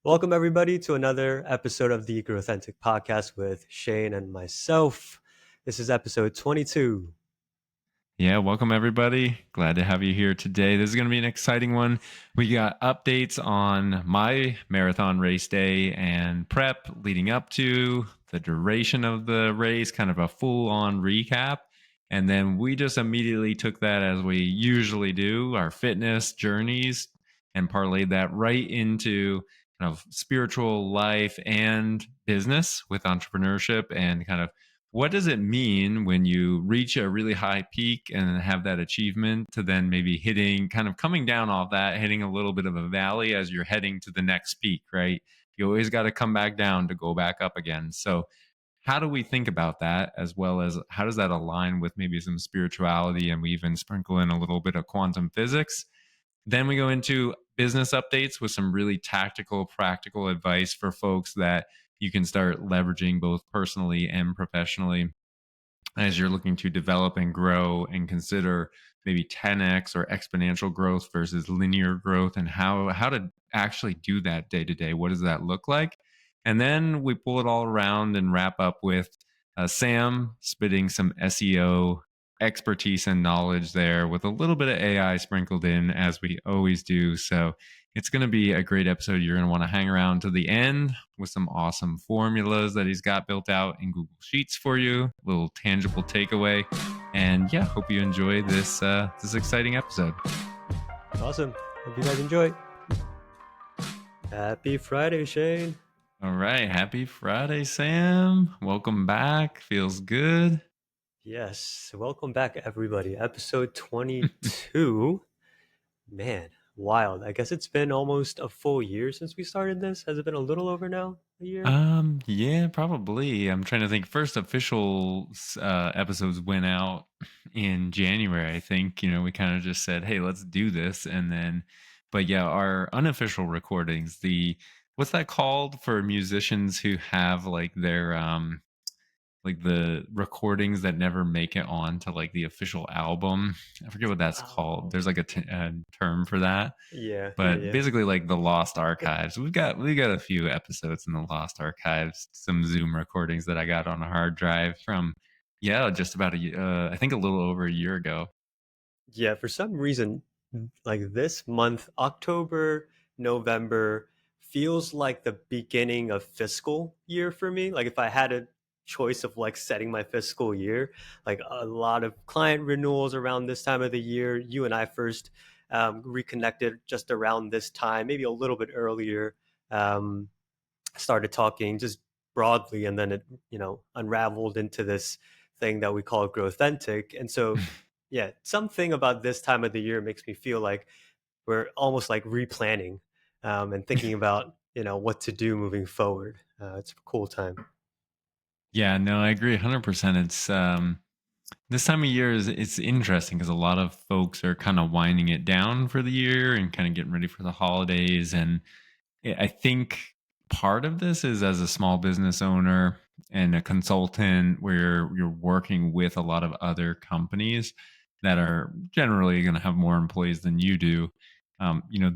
Welcome, everybody, to another episode of the Growthentic Podcast with Shane and myself. This is episode 22. Yeah, welcome everybody. Glad to have you here today. This is going to be an exciting one. We got updates on my marathon race day and prep leading up to the duration of the race, kind of a full on recap. And then we just immediately took that, as we usually do, our fitness journeys, and parlayed that right into kind of spiritual life and business with entrepreneurship, and kind of what does it mean when you reach a really high peak and have that achievement, to then maybe hitting, kind of coming down off that, hitting a little bit of a valley as you're heading to the next peak, right? You always got to come back down to go back up again. So how do we think about that, as well as how does that align with maybe some spirituality, and we even sprinkle in a little bit of quantum physics? Then we go into business updates with some really tactical, practical advice for folks that you can start leveraging both personally and professionally as you're looking to develop and grow, and consider maybe 10x or exponential growth versus linear growth, and how to actually do that day to day. What does that look like? And then we pull it all around and wrap up with Sam spitting some SEO expertise and knowledge there, with a little bit of AI sprinkled in, as we always do. So it's going to be a great episode. You're going to want to hang around to the end with some awesome formulas that he's got built out in Google Sheets for you, a little tangible takeaway. And yeah, hope you enjoy this exciting episode. Awesome. Hope you guys enjoy. Happy Friday, Shane. All right. Happy Friday, Sam. Welcome back. Feels good. Yes. Welcome back, everybody. Episode 22. Man, wild. I guess it's been almost a full year since we started this. Has it been a little over now? A year? Yeah, probably. I'm trying to think. First official episodes went out in January. I think, we kind of just said, "Hey, let's do this," and then, but yeah, our unofficial recordings. What's that called for musicians who have like their like the recordings that never make it on to like the official album? I forget what that's called. Oh, There's like a term for that, yeah, yeah, but yeah. basically like the lost archives. We got a few episodes in the lost archives, some Zoom recordings that I got on a hard drive from, yeah, just about I think a little over a year ago. Yeah, for some reason, like this month, October, November, feels like the beginning of fiscal year for me. Like if I had a choice of like setting my fiscal year, like a lot of client renewals around this time of the year. You and I first reconnected just around this time, maybe a little bit earlier. Um, Started talking just broadly, and then it unraveled into this thing that we call Growthentic. And so yeah, something about this time of the year makes me feel like we're almost like replanning, and thinking about what to do moving forward. It's a cool time. Yeah, no, I agree 100%. It's this time of year is it's interesting because a lot of folks are kind of winding it down for the year and kind of getting ready for the holidays. And I think part of this is, as a small business owner and a consultant, where you're working with a lot of other companies that are generally going to have more employees than you do.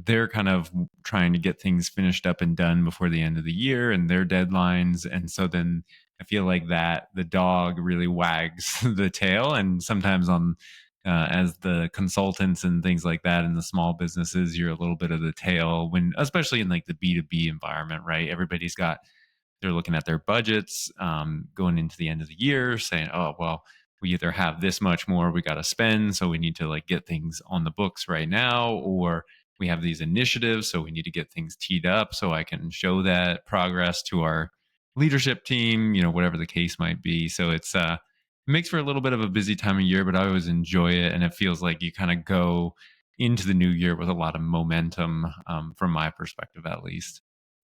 They're kind of trying to get things finished up and done before the end of the year and their deadlines. And so then I feel like that the dog really wags the tail. And sometimes as the consultants and things like that in the small businesses, you're a little bit of the tail, when, especially in like the B2B environment, right? They're looking at their budgets going into the end of the year, saying, "Oh, well, we either have this much more we got to spend, so we need to like get things on the books right now, or we have these initiatives, so we need to get things teed up so I can show that progress to our leadership team, whatever the case might be." So it makes for a little bit of a busy time of year, but I always enjoy it, and it feels like you kind of go into the new year with a lot of momentum, from my perspective, at least.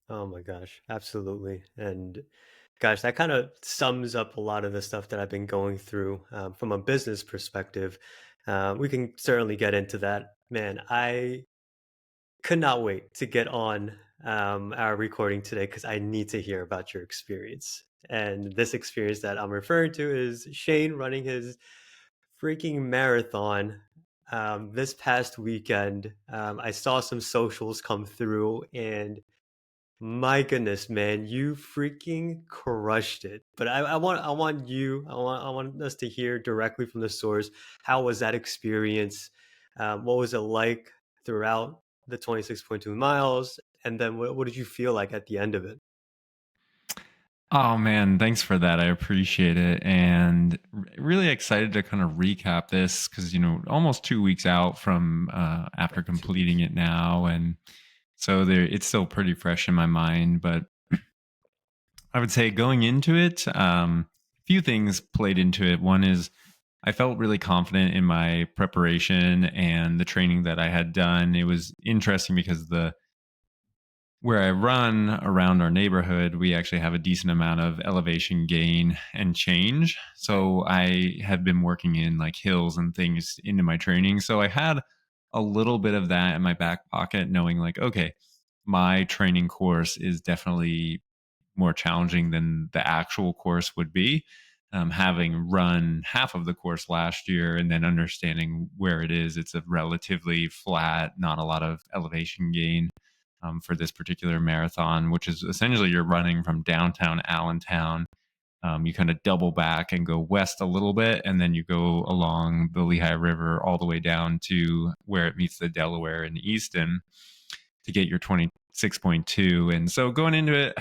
Oh my gosh, absolutely. And gosh, that kind of sums up a lot of the stuff that I've been going through, from a business perspective. We can certainly get into that. Man, I could not wait to get on our recording today because I need to hear about your experience. And this experience that I'm referring to is Shane running his freaking marathon this past weekend. I saw some socials come through, and My goodness, man, you freaking crushed it. But I want us to hear directly from the source. How was that experience? What was it like throughout the 26.2 miles? And then what did you feel like at the end of it? Oh man, thanks for that. I appreciate it. And really excited to kind of recap this because, almost 2 weeks out from after Right, 2 completing weeks. it now. And so it's still pretty fresh in my mind. But I would say going into it, a few things played into it. One is I felt really confident in my preparation and the training that I had done. It was interesting because the where I run around our neighborhood, we actually have a decent amount of elevation gain and change. So I have been working in like hills and things into my training. So I had a little bit of that in my back pocket, knowing like, okay, my training course is definitely more challenging than the actual course would be. Having run half of the course last year and then understanding where it is, it's a relatively flat, not a lot of elevation gain for this particular marathon, which is essentially you're running from downtown Allentown. You kind of double back and go west a little bit, and then you go along the Lehigh River all the way down to where it meets the Delaware in Easton to get your 26.2. And so going into it,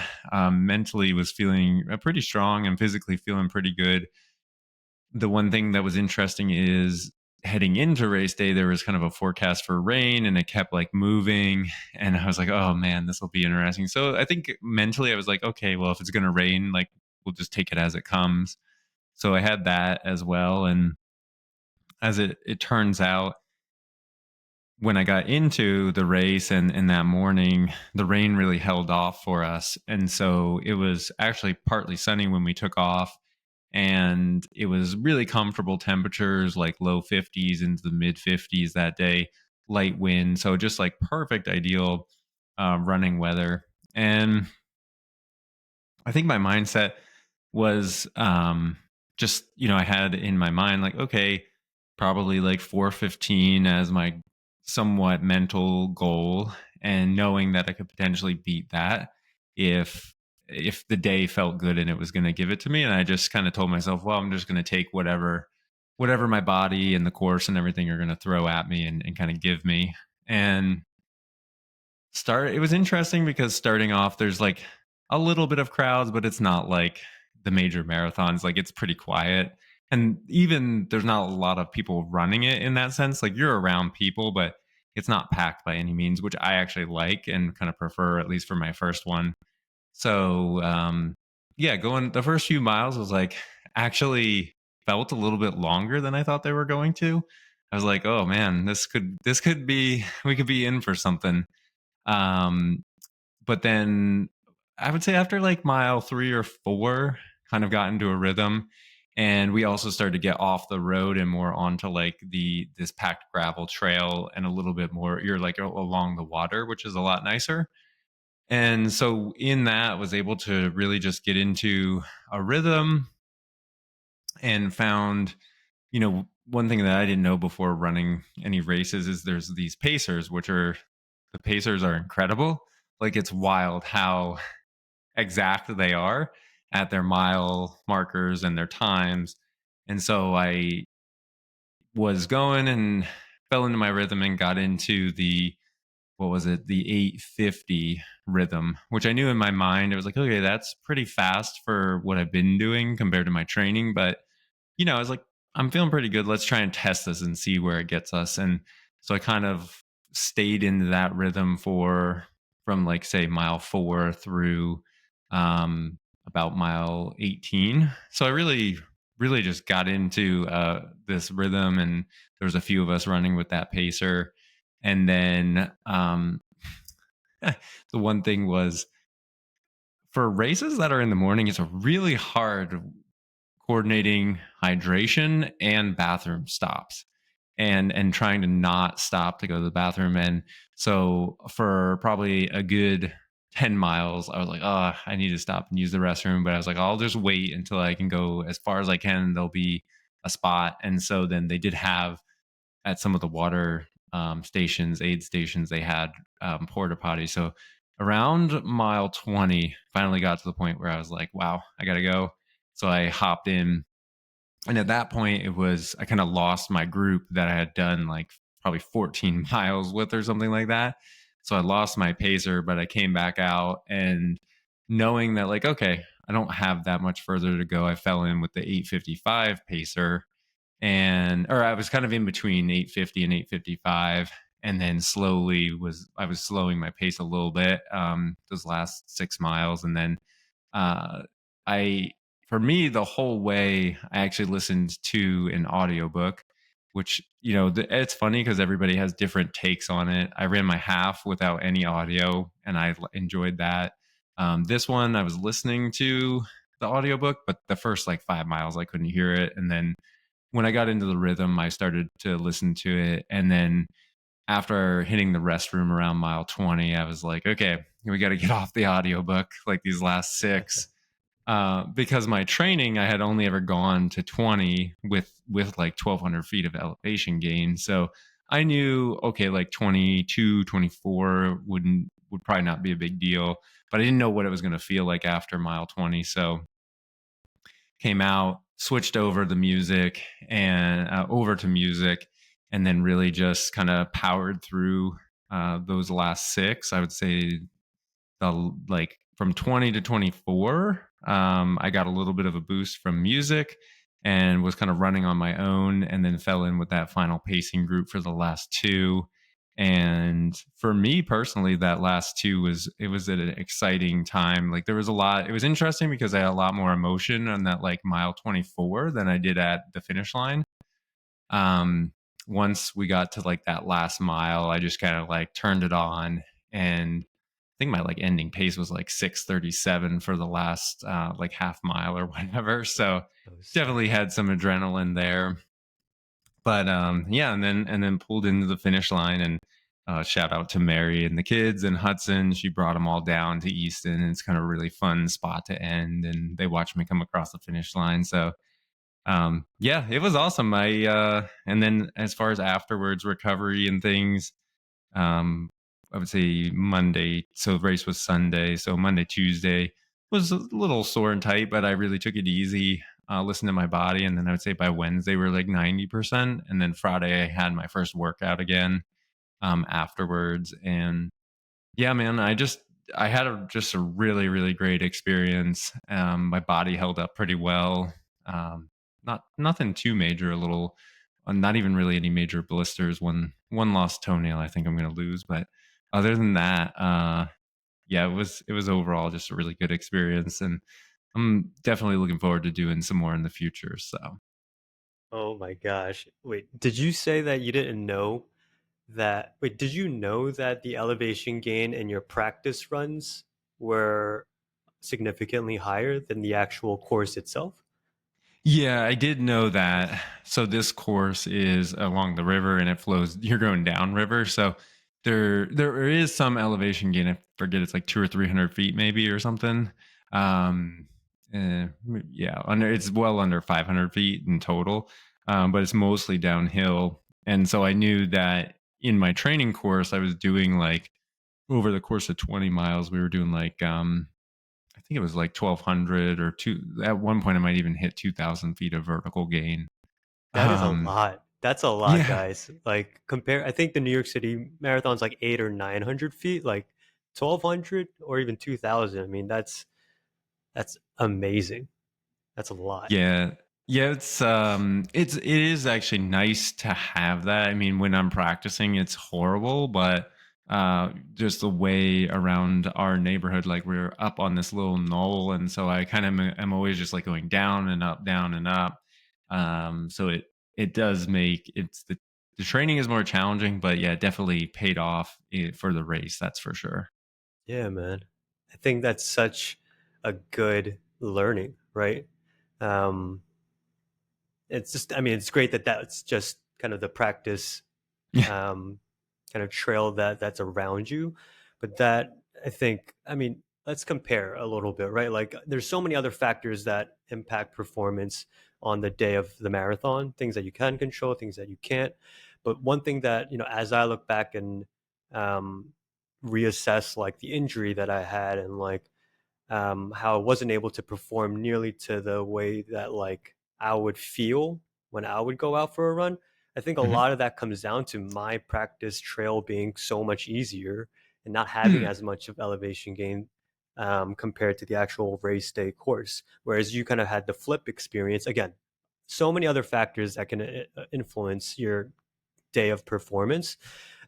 mentally was feeling pretty strong and physically feeling pretty good. The one thing that was interesting is heading into race day, there was kind of a forecast for rain and it kept like moving. And I was like, oh man, this will be interesting. So I think mentally I was like, okay, well, if it's going to rain, like we'll just take it as it comes. So I had that as well. And as it turns out, when I got into the race and that morning, the rain really held off for us. And so it was actually partly sunny when we took off. And it was really comfortable temperatures, like low 50s into the mid 50s that day, light wind. So just like perfect, ideal running weather. And I think my mindset was just, I had in my mind, like, okay, probably like 4:15 as my somewhat mental goal, and knowing that I could potentially beat that if the day felt good and it was going to give it to me. And I just kind of told myself, well, I'm just going to take whatever my body and the course and everything are going to throw at me and kind of give me. And it was interesting because starting off there's like a little bit of crowds, but it's not like the major marathons. Like it's pretty quiet, and even there's not a lot of people running it in that sense. Like you're around people, but it's not packed by any means, which I actually like and kind of prefer, at least for my first one. So yeah, going the first few miles was like actually felt a little bit longer than I thought they were going to. I was like, oh man, this could be, we could be in for something. um, but then I would say after like mile 3 or 4, kind of got into a rhythm. And we also started to get off the road and more onto like this packed gravel trail, and a little bit more, you're like along the water, which is a lot nicer. And so in that was able to really just get into a rhythm, and found, one thing that I didn't know before running any races is there's these pacers, the pacers are incredible. Like it's wild how exact they are at their mile markers and their times. And so I was going and fell into my rhythm and got into what was it, the 850 rhythm, which I knew in my mind, it was like, okay, that's pretty fast for what I've been doing compared to my training. But I was like, I'm feeling pretty good. Let's try and test this and see where it gets us. And so I kind of stayed into that rhythm from like say mile 4 through about mile 18. So I really, really just got into this rhythm, and there was a few of us running with that pacer. And then the one thing was, for races that are in the morning, it's a really hard coordinating hydration and bathroom stops, and trying to not stop to go to the bathroom. And so for probably a good 10 miles I was like, oh, I need to stop and use the restroom, but I was like, I'll just wait until I can go as far as I can, there'll be a spot. And so then they did have, at some of the water stations, aid stations, they had porta potties. So around mile 20, finally got to the point where I was like, wow, I gotta go. So I hopped in. And at that point, it was, I kind of lost my group that I had done like probably 14 miles with or something like that. So I lost my pacer, but I came back out and knowing that, like, okay, I don't have that much further to go. I fell in with the 8:55 pacer, and or I was kind of in between 8:50 and 8:55, and then I was slowing my pace a little bit those last 6 miles, and then uh, I for me the whole way I actually listened to an audiobook, which it's funny because everybody has different takes on it. I ran my half without any audio, and enjoyed that. This one I was listening to the audiobook, but the first like 5 miles I couldn't hear it, and then when I got into the rhythm, I started to listen to it. And then after hitting the restroom around mile 20, I was like, okay, we got to get off the audiobook like these last six. Because my training, I had only ever gone to 20 with like 1,200 feet of elevation gain. So I knew, okay, like 22, 24 would probably not be a big deal, but I didn't know what it was going to feel like after mile 20. So came out, switched over the music and over to music, and then really just kind of powered through those last six. I would say like from 20 to 24, I got a little bit of a boost from music and was kind of running on my own, and then fell in with that final pacing group for the last two. And for me personally, that last two was at an exciting time. Like there was a lot, it was interesting because I had a lot more emotion on that like mile 24 than I did at the finish line. um Once we got to like that last mile, I just kind of like turned it on, and I think my like ending pace was like 6:37 for the last like half mile or whatever. So Oh, sick. definitely had some adrenaline there. But yeah, and then pulled into the finish line, and shout out to Mary and the kids and Hudson. She brought them all down to Easton. And it's kind of a really fun spot to end, and they watched me come across the finish line. So yeah, it was awesome. And then as far as afterwards recovery and things, um I would say Monday, so the race was Sunday, so Monday, Tuesday was a little sore and tight, but I really took it easy, listened to my body. And then I would say by Wednesday we're like 90%, and then Friday I had my first workout again afterwards. And yeah, man, I had just a really, really great experience. My body held up pretty well. Nothing too major. A little, not even really any major blisters. One lost toenail. I think I'm going to lose, but other than that, yeah, it was overall just a really good experience, and I'm definitely looking forward to doing some more in the future. So. Oh my gosh. Wait, did you say that you didn't know wait, did you know that the elevation gain in your practice runs were significantly higher than the actual course itself? Yeah, I did know that. So this course is along the river, and it flows. You're going downriver, so there is some elevation gain. I forget, it's like 200 or 300 feet maybe or something. Um, eh, yeah, it's well under 500 feet in total, but it's mostly downhill. And so I knew that in my training course, I was doing like over the course of 20 miles, we were doing like I think it was like 1,200 or two. At one point, I might even hit 2,000 feet of vertical gain. That is a Um, lot. That's a lot, yeah, guys. Like compare, I think the New York City marathon's like 800 or 900 feet, like 1,200 or even 2,000. I mean, that's amazing. That's a lot. yeah, yeah. It is actually nice to have that. I mean, when I'm practicing, it's horrible, but just the way around our neighborhood, like we're up on this little knoll, and so I kind of am always just like going down and up, down and up. So it does make the training is more challenging, but yeah, definitely paid off for the race. That's for sure. Yeah, man. I think that's such a good learning, right? Um, it's just, I mean, it's great that that's just kind of the practice Yeah, kind of trail that's around you. But that, I think, I mean, let's compare a little bit, right? Like there's so many other factors that impact performance on the day of the marathon, things that you can control, things that you can't. But one thing that, as I look back and um, reassess like the injury that I had and like how I wasn't able to perform nearly to the way that like I would feel when I would go out for a run. I think a Mhm. lot of that comes down to my practice trail being so much easier and not having Mm. as much of elevation gain compared to the actual race day course. Whereas you kind of had the flip experience. Again, so many other factors that can influence your day of performance.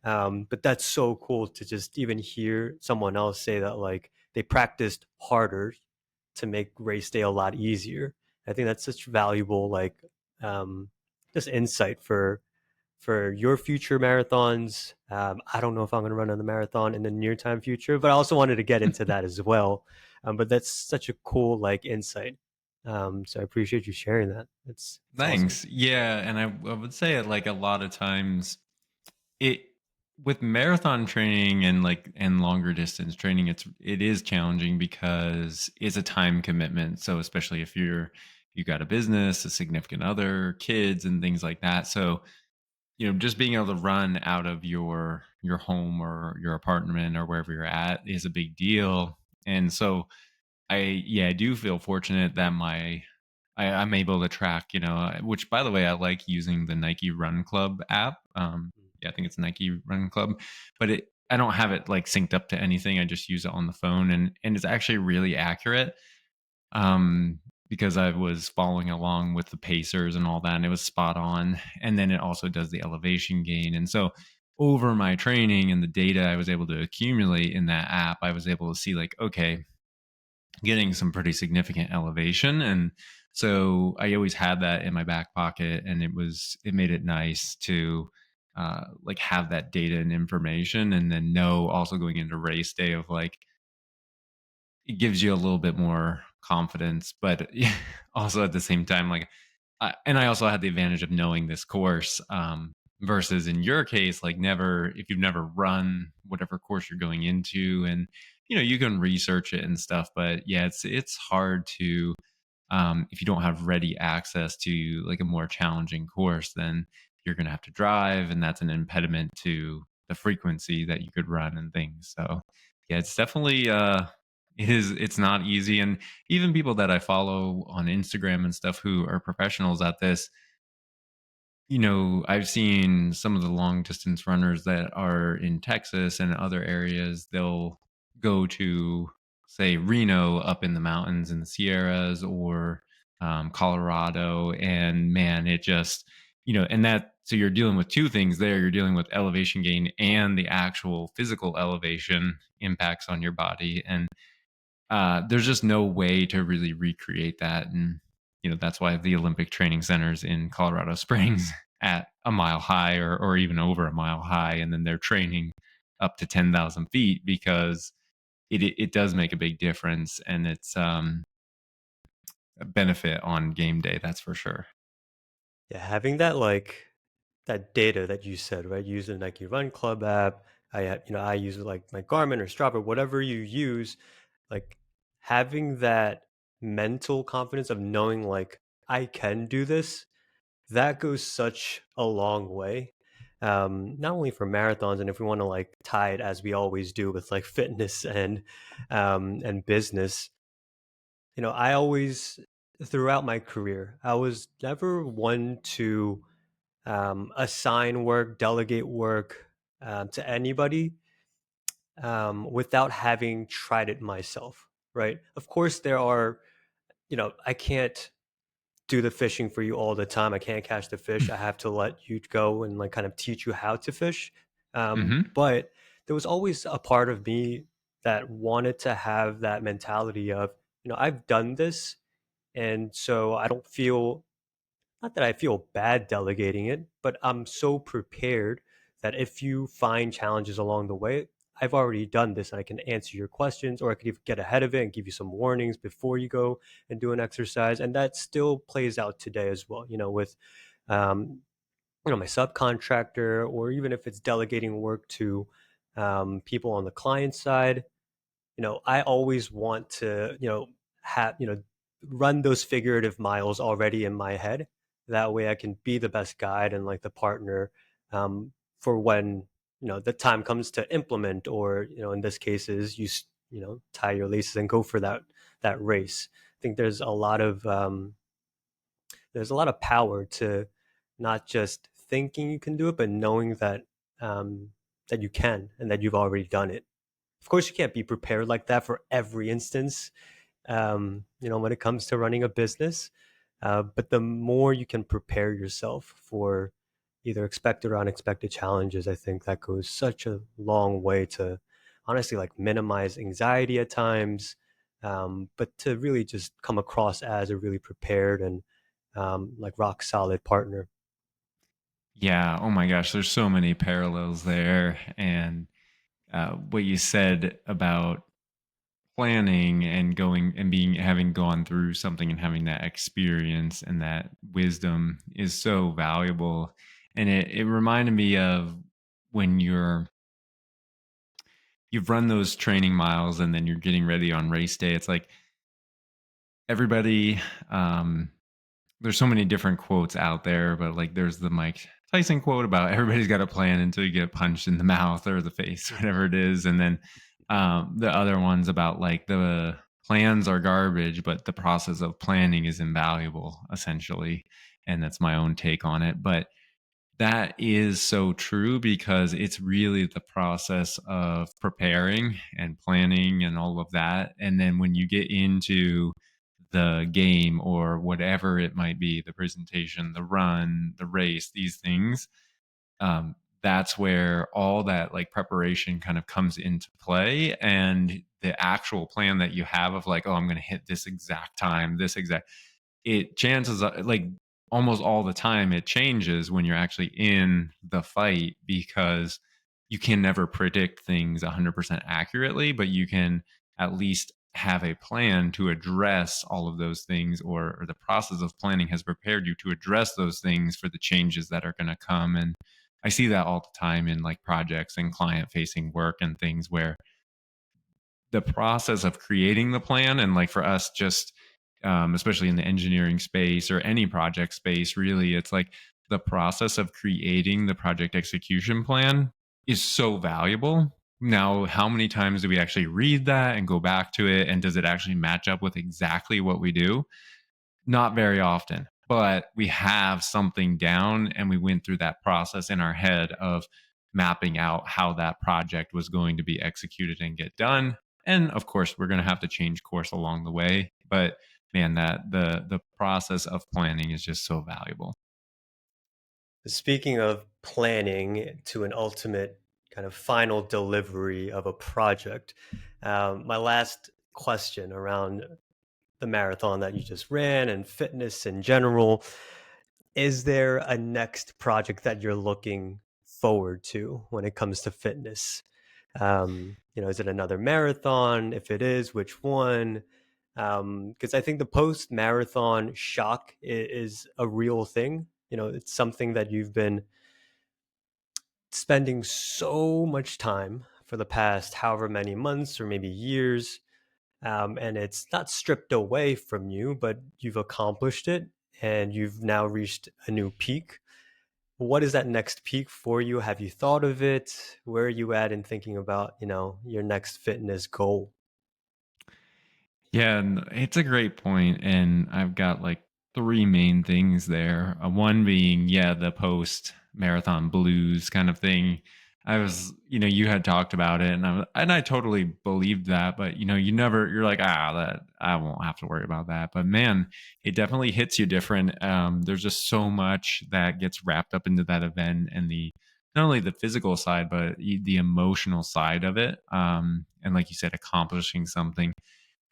But that's so cool to just even hear someone else say that like they practiced harder to make race day a lot easier. I think that's such valuable like um, just insight for your future marathons. I don't know if I'm going to run on the marathon in the near time future, but I also wanted to get into that as well. But that's such a cool like insight. So I appreciate you sharing that. It's awesome. Thanks. Yeah, and I would say like a lot of times it with marathon training and and longer distance training, it is challenging because it's a time commitment. So especially if you got a business, a significant other, kids, and things like that. So just being able to run out of your home or your apartment or wherever you're at is a big deal. And so I do feel fortunate that I'm able to track, which by the way, I like using the Nike Run Club app. Yeah, I think it's Nike Run Club, but I don't have it like synced up to anything. I just use it on the phone, and it's actually really accurate. Um, because I was following along with the pacers and all that, and it was spot on. And then it also does the elevation gain, and so over my training and the data I was able to accumulate in that app, I was able to see like, okay, getting some pretty significant elevation. And so I always had that in my back pocket, and it made it nice to like have that data and information, and then know also going into race day of like it gives you a little bit more confidence, but also at the same time, like, and I also had the advantage of knowing this course, versus in your case, like, if you've never run whatever course you're going into, and you can research it and stuff, but yeah, it's hard to, if you don't have ready access to like a more challenging course, then you're going to have to drive, and that's an impediment to the frequency that you could run and things. So yeah, it's definitely it's not easy. And even people that I follow on Instagram and stuff who are professionals at this, I've seen some of the long distance runners that are in Texas and other areas. They'll go to, say, Reno up in the mountains in the Sierras, or Colorado. And man, it just, and so you're dealing with two things there. You're dealing with elevation gain and the actual physical elevation impacts on your body. And there's just no way to really recreate that. And, that's why the Olympic training centers in Colorado Springs at a mile high, or even over a mile high. And then they're training up to 10,000 feet, because it does make a big difference. And it's a benefit on game day. That's for sure. Yeah, having that like that data that you said, right? Use the Nike Run Club app. I use like my Garmin or Strava, whatever you use, like having that mental confidence of knowing like I can do this, that goes such a long way. Not only for marathons, and if we want to like tie it as we always do with like fitness and business, I always throughout my career, I was never one to assign work, delegate work to anybody without having tried it myself, right? Of course, there are, I can't do the fishing for you all the time. I can't catch the fish. I have to let you go and like kind of teach you how to fish. Hmm. But there was always a part of me that wanted to have that mentality of, I've done this. And so I don't feel not that I feel bad delegating it, but I'm so prepared that if you find challenges along the way, I've already done this and I can answer your questions, or I could even get ahead of it and give you some warnings before you go and do an exercise. And that still plays out today as well, with um, my subcontractor, or even if it's delegating work to people on the client side. I always want to, have, run those figurative miles already in my head. That way I can be the best guide and like the partner for when the time comes to implement, or in this case is tie your laces and go for that race. I think there's a lot of power to not just thinking you can do it, but knowing um, that you can and that you've already done it. Of course, you can't be prepared like that for every instance, when it comes to running a business. But the more you can prepare yourself for either expected or unexpected challenges, I think that goes such a long way to honestly like minimize anxiety at times, but to really just come across as a really prepared and like rock solid partner. Yeah. Oh my gosh, there's so many parallels there. And what you said about planning and going and being having gone through something and having that experience and that wisdom is so valuable. And it reminded me of when you've run those training miles and then you're getting ready on race day. It's like everybody, um there's so many different quotes out there, but like there's the Mike Tyson quote about everybody's got a plan until you get punched in the mouth or the face, whatever it is. And then the other ones about like the plans are garbage, but the process of planning is invaluable, essentially. And that's my own take on it. But that is so true because it's really the process of preparing and planning and all of that. And then when you get into the game or whatever it might be, the presentation, the run, the race, these things, um, that's where all that like preparation kind of comes into play. And the actual plan that you have of like, oh, I'm going to hit this exact time, this exact, it chances like almost all the time it changes when you're actually in the fight because you can never predict things 100% accurately, but you can at least have a plan to address all of those things, or the process of planning has prepared you to address those things for the changes that are going to come. And I see that all the time in like projects and client facing work and things where the process of creating the plan, and like for us just especially in the engineering space or any project space, really it's like the process of creating the project execution plan is so valuable. Now how many times do we actually read that and go back to it, and does it actually match up with exactly what we do? Not very often, but we have something down and we went through that process in our head of mapping out how that project was going to be executed and get done. And of course, we're going to have to change course along the way, but man, that the process of planning is just so valuable. Speaking of planning to an ultimate kind of final delivery of a project, my last question around the marathon that you just ran and fitness in general, is there a next project that you're looking forward to when it comes to fitness? Is it another marathon? If it is, which one? Because I think the post marathon shock is a real thing. It's something that you've been spending so much time for the past however many months or maybe years, and it's not stripped away from you, but you've accomplished it and you've now reached a new peak. What is that next peak for you? Have you thought of it? Where are you at in thinking about, your next fitness goal? Yeah, and it's a great point, and I've got like three main things there. One being, yeah, the post marathon blues kind of thing. I was, you had talked about it, and I totally believed that, but you're like, that I won't have to worry about that. But man, it definitely hits you different. There's just so much that gets wrapped up into that event, and the not only the physical side, but the emotional side of it. And like you said, accomplishing something,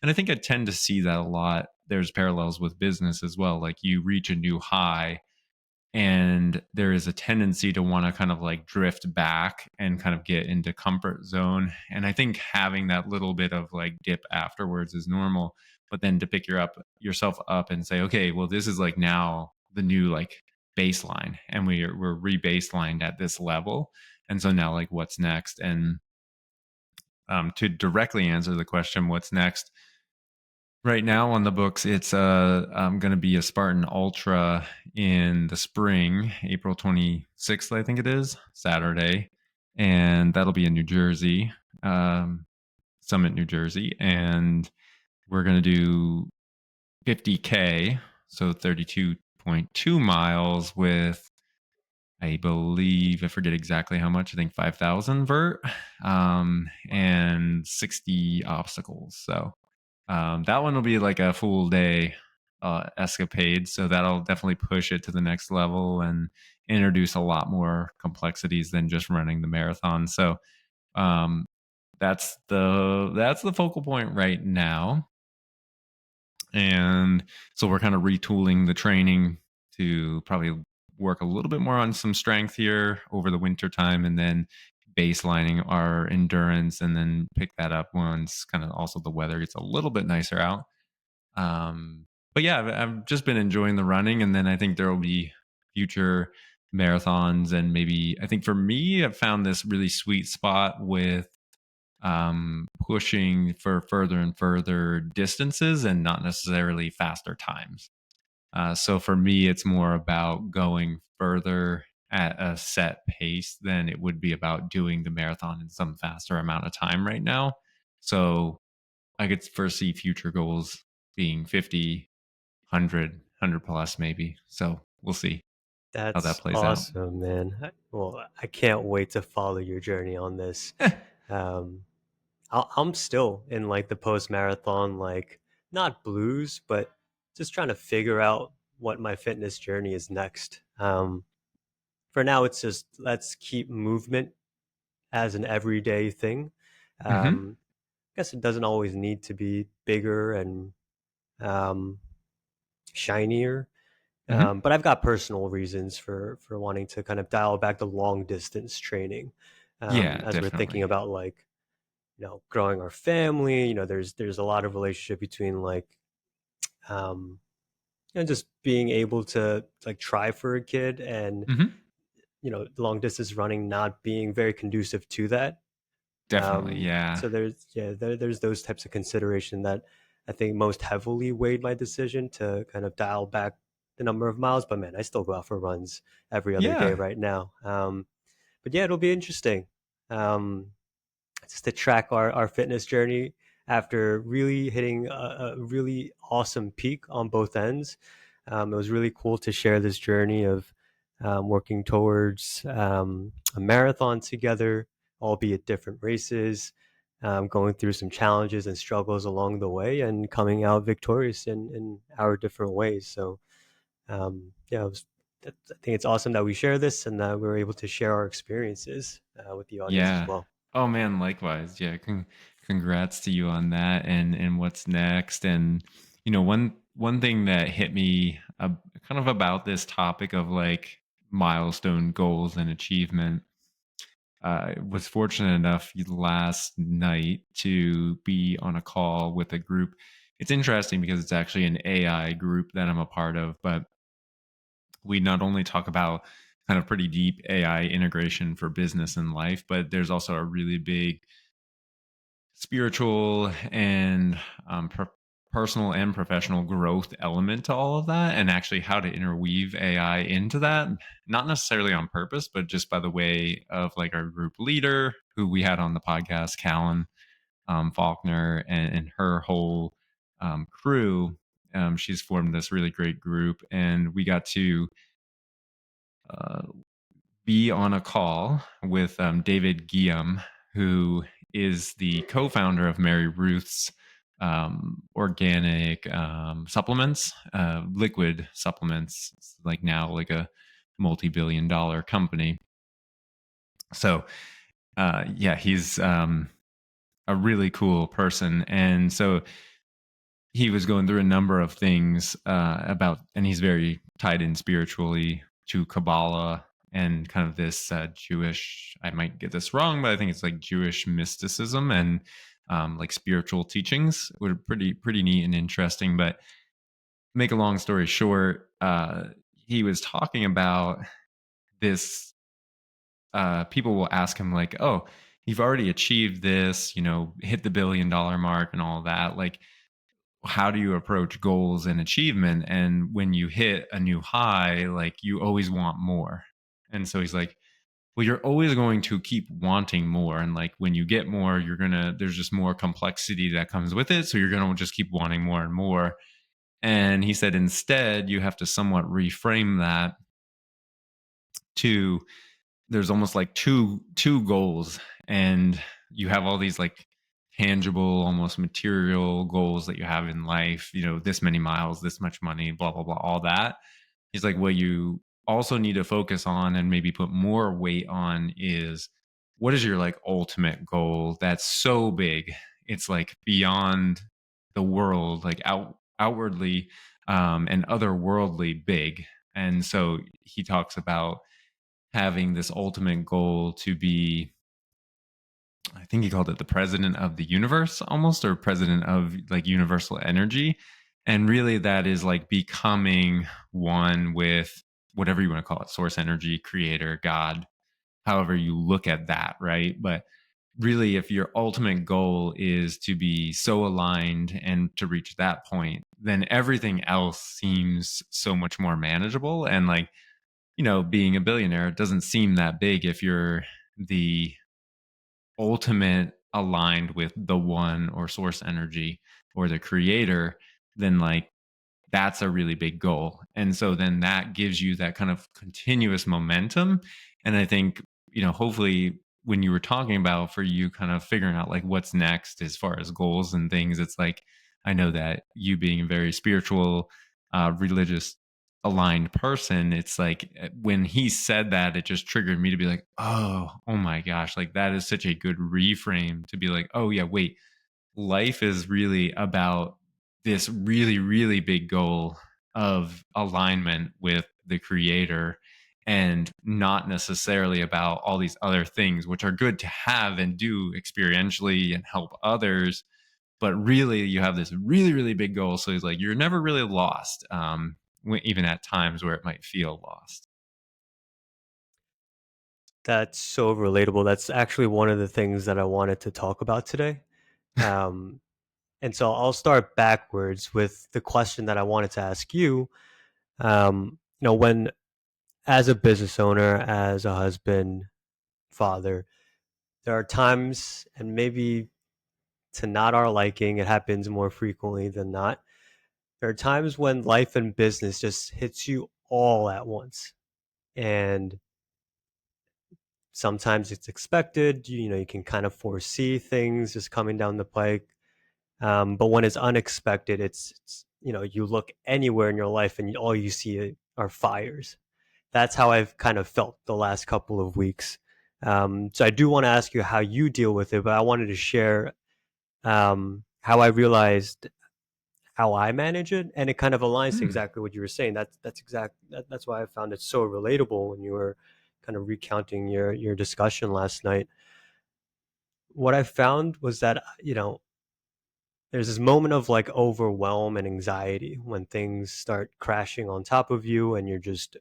and I think I tend to see that a lot. There's parallels with business as well. Like you reach a new high, and there is a tendency to want to kind of like drift back and kind of get into comfort zone. And I think having that little bit of like dip afterwards is normal. But then to pick yourself up and say, okay, well, this is like now the new like baseline, and we're re-baselined at this level. And so now like what's next? And to directly answer the question, what's next? Right now on the books, it's going to be a Spartan Ultra in the spring, April 26th, I think it is, Saturday. and that'll be in New Jersey, um, Summit, New Jersey, and we're gonna do 50K, so 32.2 miles with, I believe, I forget exactly how much. I think 5,000 vert, and 60 obstacles. So that one will be like a full day escapade. So that'll definitely push it to the next level and introduce a lot more complexities than just running the marathon. So um, that's the focal point right now. And so we're kind of retooling the training to probably work a little bit more on some strength here over the winter time, and then baselining our endurance, and then pick that up once kind of also the weather gets a little bit nicer out. But yeah, I've just been enjoying the running, and then I think there will be future marathons, and maybe I think for me, I've found this really sweet spot with pushing for further and further distances and not necessarily faster times. So for me, it's more about going further at a set pace than it would be about doing the marathon in some faster amount of time right now. So I could foresee future goals being 50, 100 plus maybe. So we'll see how that That's plays out. awesome, man. Well, I can't wait to follow your journey on this. Um, I'm still in like the post marathon, like not blues, but just trying to figure out what my fitness journey is next. For now, it's just let's keep movement as an everyday thing. Hmm. I guess it doesn't always need to be bigger and um, shinier. Hmm. But I've got personal reasons for wanting to kind of dial back the long distance training, Yeah, as we're thinking definitely. about like growing our family. There's a lot of relationship between like um, just being able to like try for a kid and Hmm. long distance running not being very conducive to that. Definitely. Yeah. So there's those types of consideration that I think most heavily weighed my decision to kind of dial back the number of miles. But man, I still go out for runs every other day Yeah. right now. But yeah, it'll be interesting. Um, just to track our fitness journey after really hitting a really awesome peak on both ends. It was really cool to share this journey of working towards a marathon together, albeit different races, going through some challenges and struggles along the way, and coming out victorious in our different ways. So, yeah, I think it's awesome that we share this and that we're able to share our experiences with the audience as Yeah. well. Oh man, likewise. Yeah. Congrats to you on that, and what's next. And one thing that hit me kind of about this topic of like milestone goals and achievement. I was fortunate enough last night to be on a call with a group. It's interesting because it's actually an AI group that I'm a part of, but we not only talk about kind of pretty deep AI integration for business and life, but there's also a really big spiritual and personal and professional growth element to all of that, and actually how to interweave AI into that, not necessarily on purpose, but just by the way of like our group leader who we had on the podcast, Callan Faulkner, and her whole crew. She's formed this really great group, and we got to uh, be on a call with David Guillaume, who is the co-founder of Mary Ruth's organic supplements, liquid supplements. It's like now like a multi-billion-dollar company. So yeah, he's a really cool person, and so he was going through a number of things about, and he's very tied in spiritually to Kabbalah and kind of this Jewish, I might get this wrong, but I think it's like Jewish mysticism and like spiritual teachings were pretty neat and interesting. But make a long story short, he was talking about this. People will ask him like, "Oh, you've already achieved this, hit the $1 billion mark and all that. Like, how do you approach goals and achievement, and when you hit a new high, like you always want more?" And so he's like, well, you're always going to keep wanting more. And like when you get more, there's just more complexity that comes with it. So you're going to just keep wanting more and more. And he said, instead, you have to somewhat reframe that to there's almost like two goals, and you have all these like tangible, almost material goals that you have in life, this many miles, this much money, blah blah blah, all that. He's like, what you also need to focus on and maybe put more weight on is, what is your like ultimate goal that's so big it's like beyond the world, like outwardly and otherworldly big. And so he talks about having this ultimate goal to be, I think he called it the president of the universe almost, or president of like universal energy. And really that is like becoming one with whatever you want to call it, source energy, creator, God, however you look at that, right? But really, if your ultimate goal is to be so aligned and to reach that point, then everything else seems so much more manageable. And like, being a billionaire, it doesn't seem that big if you're the ultimate aligned with the one or source energy or the creator, then like that's a really big goal. And so then that gives you that kind of continuous momentum. And I think, hopefully when you were talking about for you kind of figuring out like what's next as far as goals and things, it's like, I know that you being a very spiritual, religious aligned person, it's like when he said that, it just triggered me to be like, oh my gosh, like that is such a good reframe to be like, oh yeah, wait, life is really about this really, really big goal of alignment with the creator, and not necessarily about all these other things, which are good to have and do experientially and help others. But really, you have this really, really big goal. So he's like, you're never really lost, even at times where it might feel lost. That's so relatable. That's actually one of the things that I wanted to talk about today. Um, and so I'll start backwards with the question that I wanted to ask you. When as a business owner, as a husband, father, there are times, and maybe to not our liking, it happens more frequently than not. There are times when life and business just hits you all at once. And sometimes it's expected, you can kind of foresee things just coming down the pike. But when it's unexpected, you look anywhere in your life and all you see are fires. That's how I've kind of felt the last couple of weeks. So I do want to ask you how you deal with it, but I wanted to share how I realized how I manage it, and it kind of aligns to Hmm. exactly what you were saying. That's why I found it so relatable when you were kind of recounting your discussion last night. What I found was that there's this moment of like overwhelm and anxiety when things start crashing on top of you, and you're just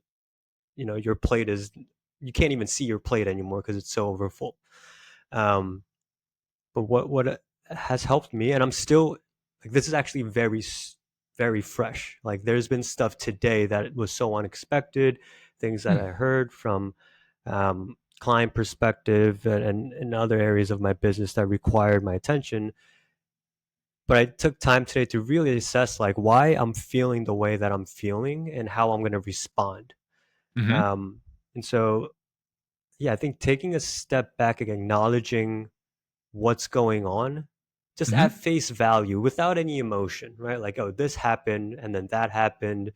your plate is you can't even see your plate anymore because it's so overfull. Um, but what has helped me, and I'm still like, this is actually very fresh. Like there's been stuff today that was so unexpected, things that I heard from client perspective and other areas of my business that required my attention. But I took time today to really assess like why I'm feeling the way that I'm feeling and how I'm going to respond. Hmm. Um, and so, yeah, I think taking a step back and acknowledging what's going on just at Hmm. face value without any emotion, right? Like, oh, this happened and then that happened.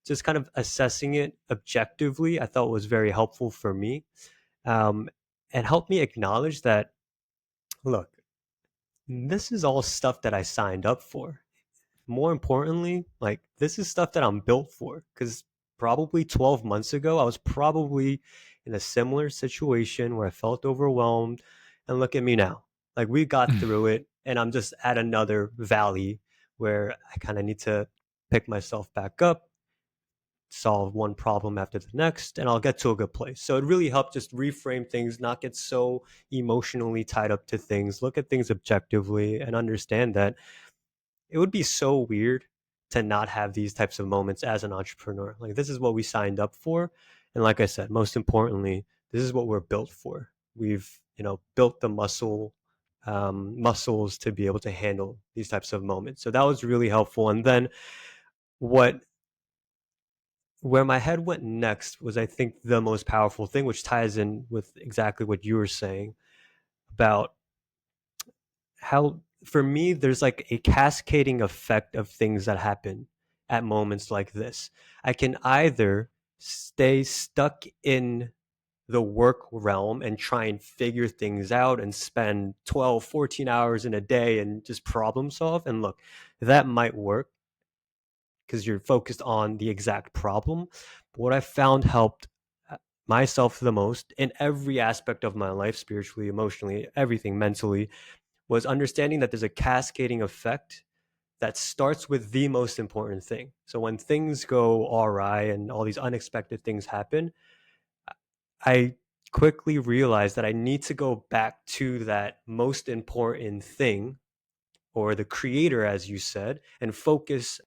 Just kind of assessing it objectively, I thought was very helpful for me, um, and helped me acknowledge that, look, this is all stuff that I signed up for. More importantly, like this is stuff that I'm built for, because probably 12 months ago, I was probably in a similar situation where I felt overwhelmed. And look at me now. Like we got through it, and I'm just at another valley where I kind of need to pick myself back up, solve one problem after the next, and I'll get to a good place. So it really helped just reframe things, not get so emotionally tied up to things, look at things objectively, and understand that it would be so weird to not have these types of moments as an entrepreneur. Like this is what we signed up for. And like I said, most importantly, this is what we're built for. We've, built the muscles to be able to handle these types of moments. So that was really helpful. And then what where my head went next was, I think, the most powerful thing, which ties in with exactly what you were saying about how, for me, there's like a cascading effect of things that happen at moments like this. I can either stay stuck in the work realm and try and figure things out and spend 12, 14 hours in a day and just problem solve. And look, that might work because you're focused on the exact problem. But what I found helped myself the most in every aspect of my life, spiritually, emotionally, everything, mentally, was understanding that there's a cascading effect that starts with the most important thing. So when things go awry and all these unexpected things happen, I quickly realized that I need to go back to that most important thing, or the creator, as you said, and focus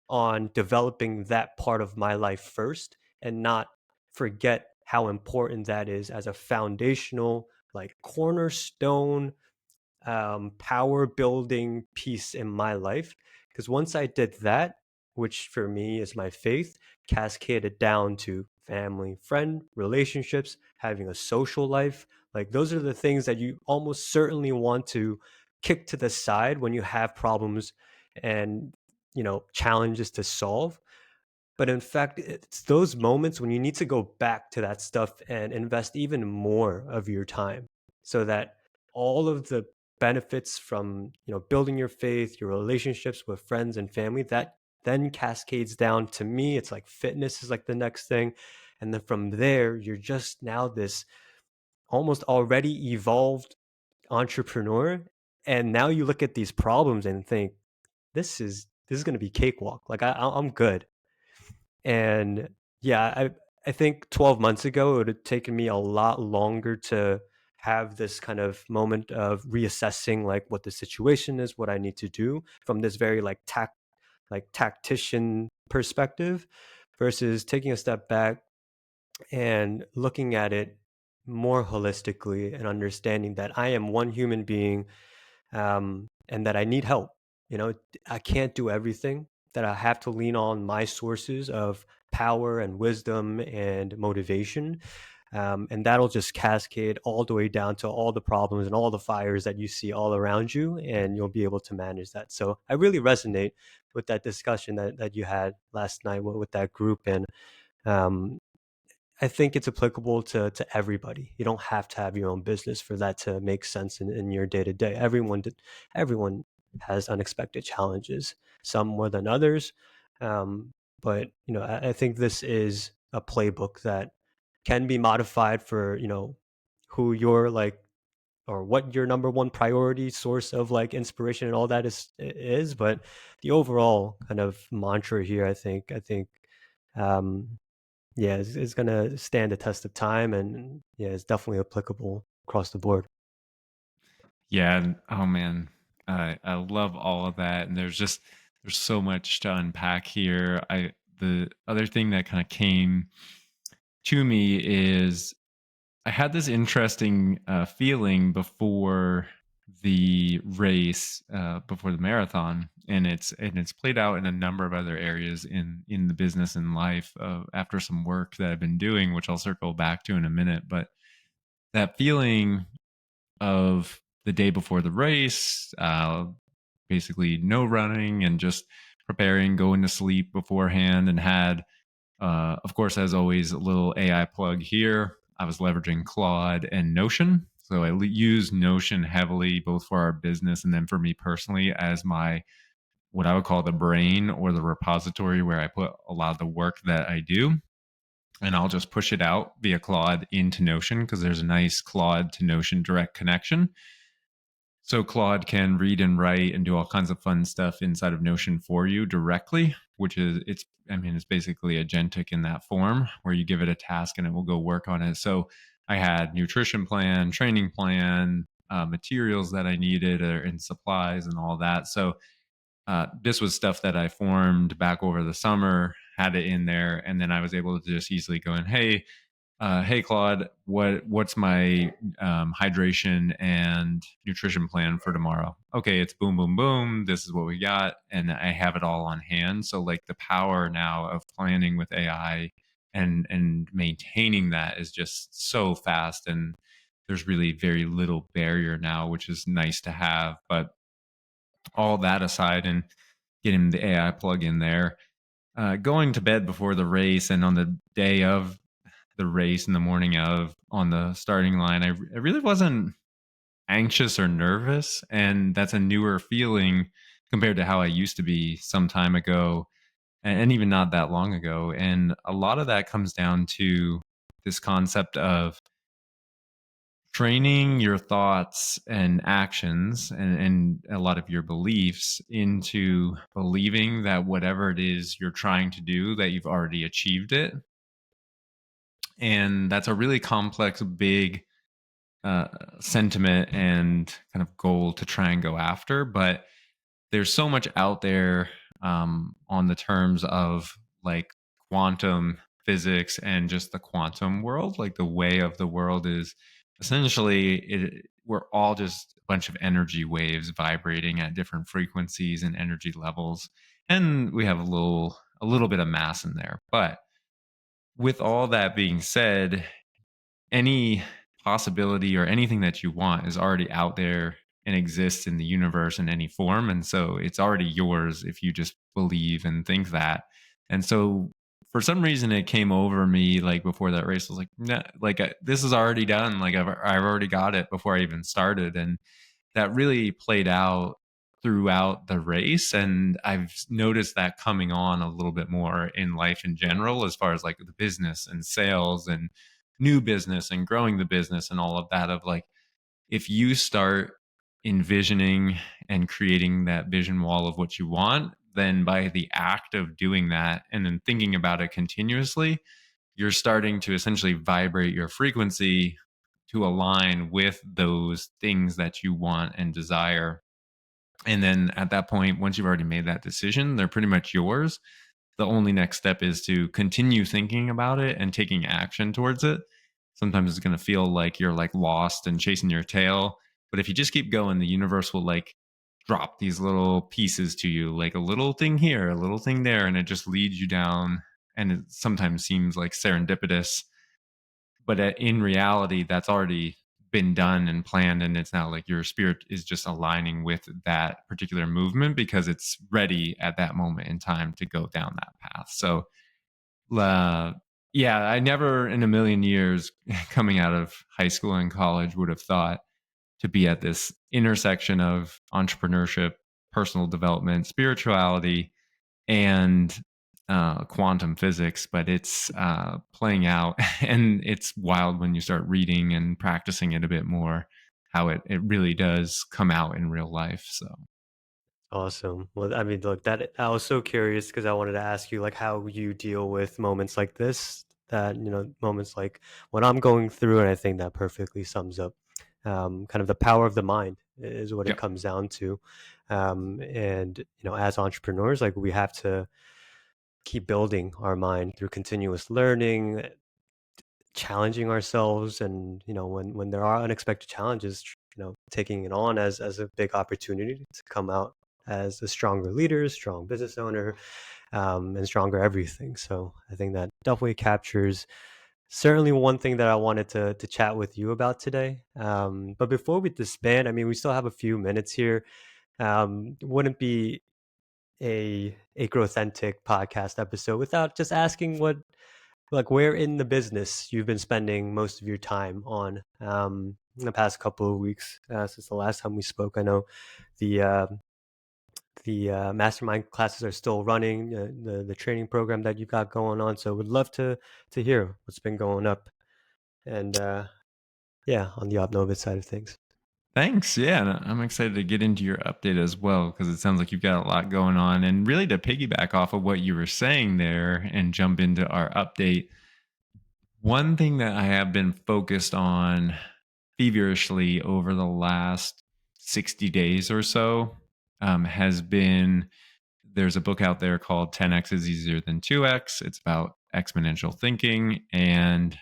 on developing that part of my life first, and not forget how important that is as a foundational, like cornerstone, power building piece in my life. Because once I did that, which for me is my faith, cascaded down to family, friend, relationships, having a social life. Like those are the things that you almost certainly want to kick to the side when you have problems and, challenges to solve. But in fact, it's those moments when you need to go back to that stuff and invest even more of your time, so that all of the benefits from, building your faith, your relationships with friends and family, that then cascades down. To me, it's like fitness is like the next thing. And then from there, you're just now this almost already evolved entrepreneur. And now you look at these problems and think, this is going to be cakewalk. Like I'm good. And yeah, I think 12 months ago, it would have taken me a lot longer to have this kind of moment of reassessing like what the situation is, what I need to do from this very like tactician perspective, versus taking a step back and looking at it more holistically and understanding that I am one human being, and that I need help. I can't do everything, that I have to lean on my sources of power and wisdom and motivation. And that'll just cascade all the way down to all the problems and all the fires that you see all around you, and you'll be able to manage that. So I really resonate with that discussion that you had last night with that group. And um, I think it's applicable to everybody. You don't have to have your own business for that to make sense in your day to day. Everyone has unexpected challenges, some more than others. But I think this is a playbook that can be modified for, who you're like, or what your number one priority source of like inspiration and all that is. But the overall kind of mantra here, I think um yeah, it's gonna stand the test of time, and yeah, it's definitely applicable across the board. Yeah. Oh man, I love all of that, and there's so much to unpack here. I The other thing that kind of came to me is I had this interesting feeling before the race, before the marathon, and it's played out in a number of other areas in the business and life. After some work that I've been doing, which I'll circle back to in a minute, but that feeling of the day before the race, basically no running and just preparing, going to sleep beforehand, and had, of course, as always, a little AI plug here. I was leveraging Claude and Notion. So I use Notion heavily, both for our business and then for me personally, as my what I would call the brain or the repository where I put a lot of the work that I do. And I'll just push it out via Claude into Notion because there's a nice Claude to Notion direct connection. So Claude can read and write and do all kinds of fun stuff inside of Notion for you directly, which is it's basically agentic in that form where you give it a task and it will go work on it. So I had nutrition plan, training plan, materials that I needed, and supplies and all that. So this was stuff that I formed back over the summer, had it in there, and then I was able to just easily go in, hey, hey Claude, what's my hydration and nutrition plan for tomorrow? Okay, it's boom, boom, boom. This is what we got, and I have it all on hand. So like the power now of planning with AI and maintaining that is just so fast, and there's really very little barrier now, which is nice to have. But all that aside, and getting the AI plug in there, going to bed before the race and on the day of the race in the morning of on the starting line, I really wasn't anxious or nervous. And that's a newer feeling compared to how I used to be some time ago and even not that long ago. And a lot of that comes down to this concept of training your thoughts and actions and a lot of your beliefs into believing that whatever it is you're trying to do, that you've already achieved it. And that's a really complex, big uh, sentiment and kind of goal to try and go after. But there's so much out there on the terms of like quantum physics and just the quantum world. Like the way of the world is essentially we're all just a bunch of energy waves vibrating at different frequencies and energy levels, and we have a little bit of mass in there. But with all that being said, any possibility or anything that you want is already out there and exists in the universe in any form. And so it's already yours if you just believe and think that. And so for some reason it came over me like before that race. I was like, nah, like this is already done. Like I've already got it before I even started. And that really played out throughout the race, and I've noticed that coming on a little bit more in life in general, as far as like the business and sales and new business and growing the business and all of that. Of like, if you start envisioning and creating that vision wall of what you want, then by the act of doing that and then thinking about it continuously, you're starting to essentially vibrate your frequency to align with those things that you want and desire. And then at that point, once you've already made that decision, they're pretty much yours. The only next step is to continue thinking about it and taking action towards it. Sometimes it's going to feel like you're like lost and chasing your tail. But if you just keep going, the universe will like drop these little pieces to you, like a little thing here, a little thing there, and it just leads you down. And it sometimes seems like serendipitous, but in reality that's already been done and planned, and it's now like your spirit is just aligning with that particular movement because it's ready at that moment in time to go down that path. So uh, yeah, I never in a million years coming out of high school and college would have thought to be at this intersection of entrepreneurship, personal development, spirituality, and quantum physics. But it's playing out, and it's wild when you start reading and practicing it a bit more, how it really does come out in real life. So Awesome. Well, I mean, look, that I was so curious because I wanted to ask you like how you deal with moments like this, that, moments like what I'm going through, and I think that perfectly sums up kind of the power of the mind is what it yep. comes down to. And as entrepreneurs, like we have to keep building our mind through continuous learning, challenging ourselves, and when there are unexpected challenges, taking it on as a big opportunity to come out as a stronger leader, strong business owner, and stronger everything. So I think that definitely captures certainly one thing that I wanted to chat with you about today. But before we disband, I mean, we still have a few minutes here. Wouldn't be a Growthentic podcast episode without just asking what, like, where in the business you've been spending most of your time on, in the past couple of weeks, since the last time we spoke. I know the mastermind classes are still running, the training program that you got going on. So would love to hear what's been going up, and yeah, on the Obnovid side of things. Thanks. Yeah, and I'm excited to get into your update as well because it sounds like you've got a lot going on. And really, to piggyback off of what you were saying there and jump into our update, one thing that I have been focused on feverishly over the last 60 days or so has been, there's a book out there called 10x is easier than 2x. It's about exponential thinking. And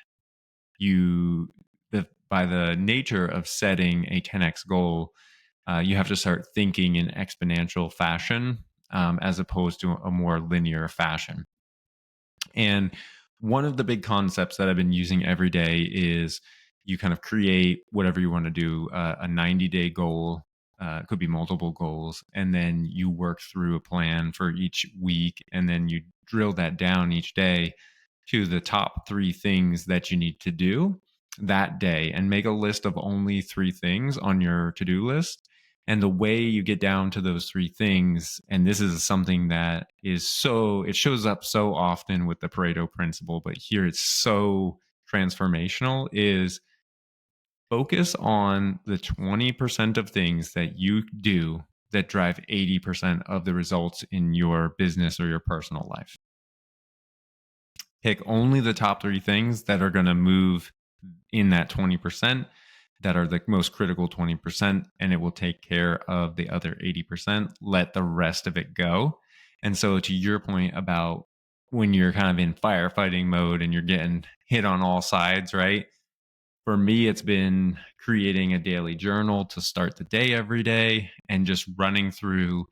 you by the nature of setting a 10x goal, you have to start thinking in exponential fashion, as opposed to a more linear fashion. And one of the big concepts that I've been using every day is you kind of create whatever you want to do, a 90-day goal. It could be multiple goals. And then you work through a plan for each week. And then you drill that down each day to the top three things that you need to do that day, and make a list of only three things on your to do list. And the way you get down to those three things, and this is something that is it shows up so often with the Pareto principle, but here it's so transformational, is focus on the 20% of things that you do that drive 80% of the results in your business or your personal life. Pick only the top three things that are going to move in that 20%, that are the most critical 20%, and it will take care of the other 80%. Let the rest of it go. And so, to your point about when you're kind of in firefighting mode and you're getting hit on all sides, right? For me, it's been creating a daily journal to start the day every day and just running through.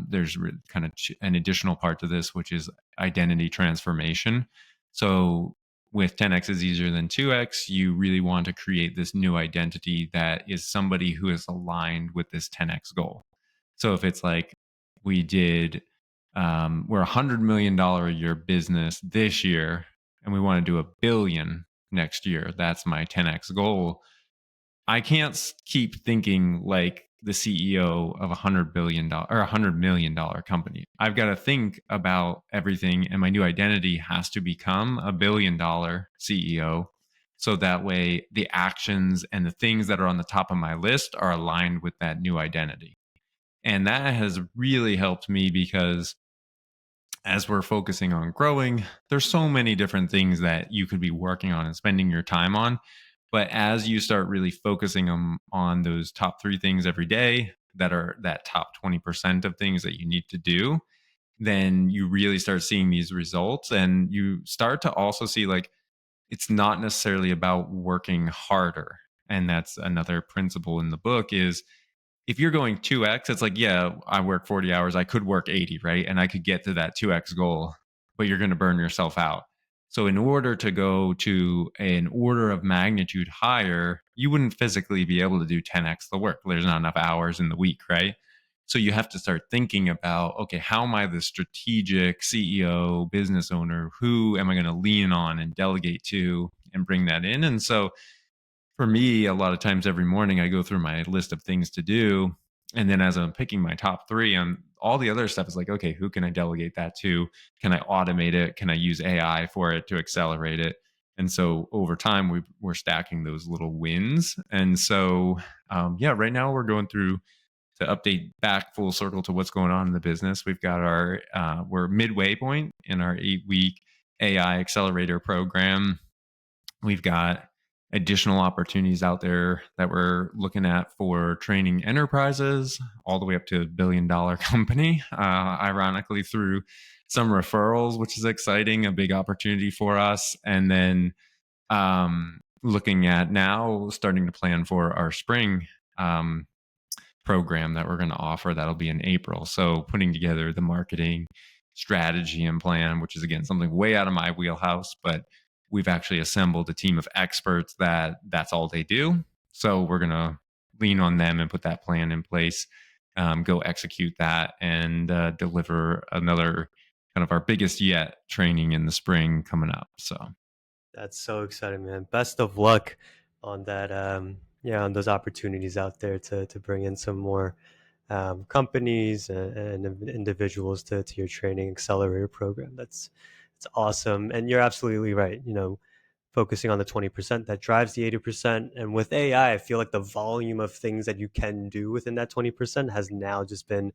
There's kind of an additional part to this, which is identity transformation. So, with 10x is easier than 2x, you really want to create this new identity that is somebody who is aligned with this 10x goal. So, if it's like we did, we're $100 million a year business this year, and we want to do a billion next year. That's my 10x goal. I can't keep thinking like the CEO of $100 billion or $100 million company. I've got to think about everything, and my new identity has to become a $1 billion CEO. So that way, the actions and the things that are on the top of my list are aligned with that new identity. And that has really helped me because as we're focusing on growing, there's so many different things that you could be working on and spending your time on. But as you start really focusing on those top three things every day that are that top 20% of things that you need to do, then you really start seeing these results. And you start to also see like it's not necessarily about working harder. And that's another principle in the book is if you're going 2x, it's like, yeah, I work 40 hours. I could work 80, right? And I could get to that 2x goal, but you're going to burn yourself out. So, in order to go to an order of magnitude higher, you wouldn't physically be able to do 10x the work. There's not enough hours in the week, right? So, you have to start thinking about, okay, how am I the strategic CEO, business owner? Who am I going to lean on and delegate to and bring that in? And so, for me, a lot of times every morning I go through my list of things to do. And then as I'm picking my top three, all the other stuff is like, okay, who can I delegate that to? Can I automate it? Can I use AI for it to accelerate it? And so over time, we're stacking those little wins. And so, yeah, right now we're going through to update back full circle to what's going on in the business. We've got we're midway point in our 8-week AI accelerator program. We've got additional opportunities out there that we're looking at for training enterprises all the way up to $1 billion company, ironically through some referrals, which is exciting, a big opportunity for us. And then looking at now starting to plan for our spring program that we're going to offer that'll be in April. So putting together the marketing strategy and plan, which is again something way out of my wheelhouse, but we've actually assembled a team of experts that's all they do. So we're going to lean on them and put that plan in place, go execute that, and deliver another kind of our biggest yet training in the spring coming up. So That's so exciting, man. Best of luck on that. Yeah, on those opportunities out there to bring in some more companies and individuals to your training accelerator program. It's awesome, and you're absolutely right. Focusing on the 20% that drives the 80%, and with AI, I feel like the volume of things that you can do within that 20% has now just been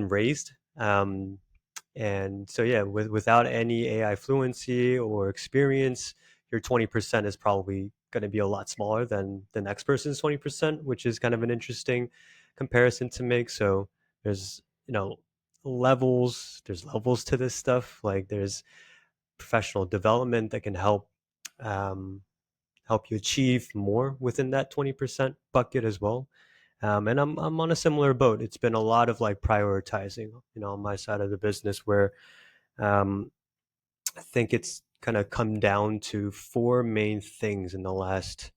raised. And so, yeah, without any AI fluency or experience, your 20% is probably going to be a lot smaller than the next person's 20%, which is kind of an interesting comparison to make. So there's, there's levels to this stuff. Like there's professional development that can help help you achieve more within that 20% bucket as well. And I'm on a similar boat. It's been a lot of like prioritizing, on my side of the business where um, I think it's kind of come down to four main things in the last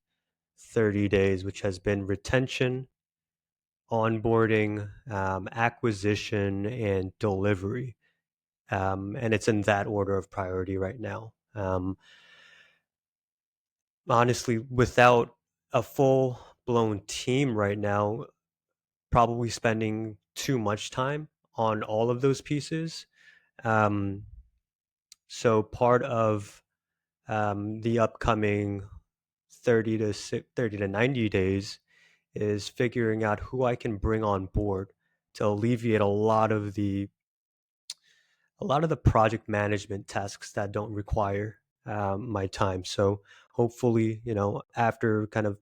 30 days, which has been retention, onboarding, acquisition, and delivery. And it's in that order of priority right now. Honestly, without a full blown team right now, probably spending too much time on all of those pieces. Um, so part of the upcoming 30 to 90 days is figuring out who I can bring on board to alleviate a lot of the project management tasks that don't require my time. So hopefully, after kind of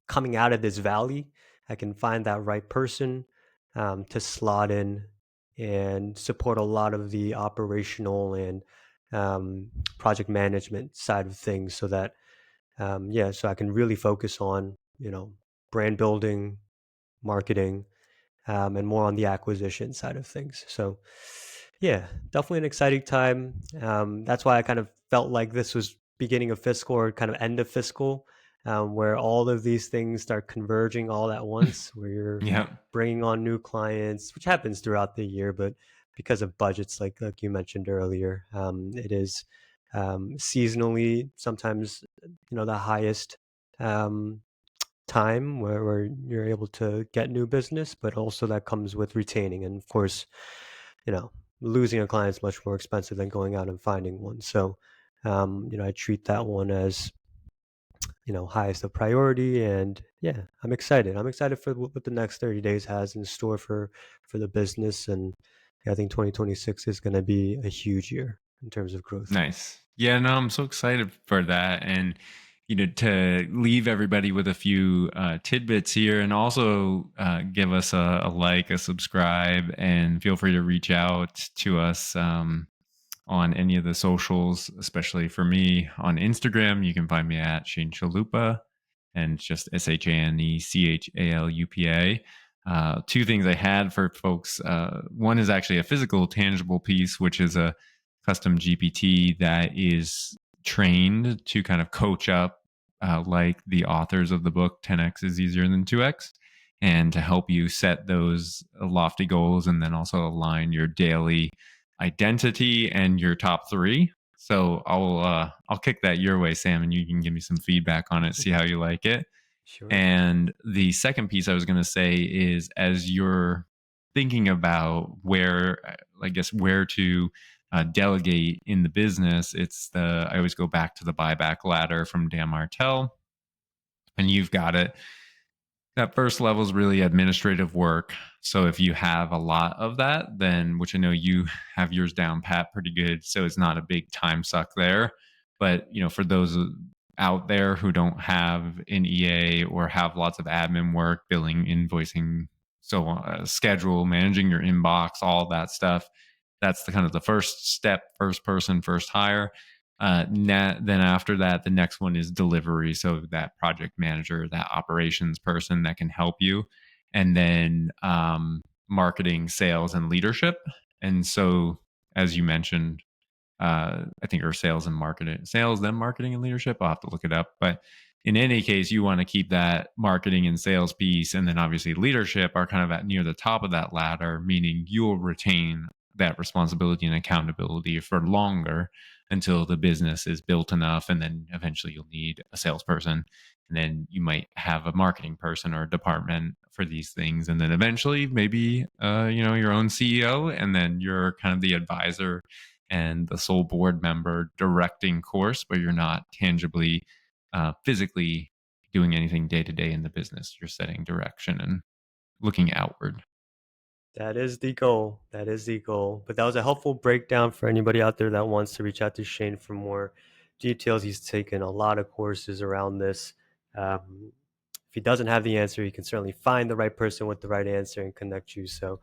coming out of this valley, I can find that right person to slot in and support a lot of the operational and project management side of things so that, so I can really focus on, brand building, marketing, and more on the acquisition side of things. So, yeah, definitely an exciting time. That's why I kind of felt like this was beginning of fiscal or kind of end of fiscal, where all of these things start converging all at once, where you're Yeah. bringing on new clients, which happens throughout the year, but because of budgets, like you mentioned earlier, it is seasonally sometimes the highest um, time where you're able to get new business, but also that comes with retaining. And of course, you know, losing a client is much more expensive than going out and finding one. So, I treat that one as, highest of priority. And yeah, I'm excited. I'm excited for what the next 30 days has in store for the business. And yeah, I think 2026 is going to be a huge year in terms of growth. Nice. Yeah, no, I'm so excited for that. And, to leave everybody with a few tidbits here and also give us a like, a subscribe, and feel free to reach out to us on any of the socials, especially for me on Instagram. You can find me at Shane Chalupa, and it's just ShaneChalupa. Two things I had for folks. One is actually a physical, tangible piece, which is a custom GPT that is trained to kind of coach up, like the authors of the book 10x is easier than 2x, and to help you set those lofty goals and then also align your daily identity and your top three. So I'll kick that your way, Sam, and you can give me some feedback on it, see how you like it. Sure. And the second piece I was going to say is, as you're thinking about where, I guess, where to delegate in the business, I always go back to the buyback ladder from Dan Martell, and you've got it. That first level is really administrative work. So if you have a lot of that, then, which I know you have yours down pat pretty good, so it's not a big time suck there. But for those out there who don't have an EA or have lots of admin work, billing, invoicing, so schedule, managing your inbox, all that stuff, that's the kind of the first step, first person, first hire. Then after that, the next one is delivery. So that project manager, that operations person that can help you. And then marketing, sales, and leadership. And so, as you mentioned, I think, or sales, then marketing and leadership. I'll have to look it up. But in any case, you want to keep that marketing and sales piece. And then obviously leadership are kind of at near the top of that ladder, meaning you'll retain that responsibility and accountability for longer until the business is built enough. And then eventually you'll need a salesperson. And then you might have a marketing person or a department for these things. And then eventually maybe, your own CEO, and then you're kind of the advisor and the sole board member directing course, but you're not tangibly, physically doing anything day to day in the business. You're setting direction and looking outward. That is the goal. That is the goal. But that was a helpful breakdown for anybody out there that wants to reach out to Shane for more details. He's taken a lot of courses around this. If he doesn't have the answer, he can certainly find the right person with the right answer and connect you. So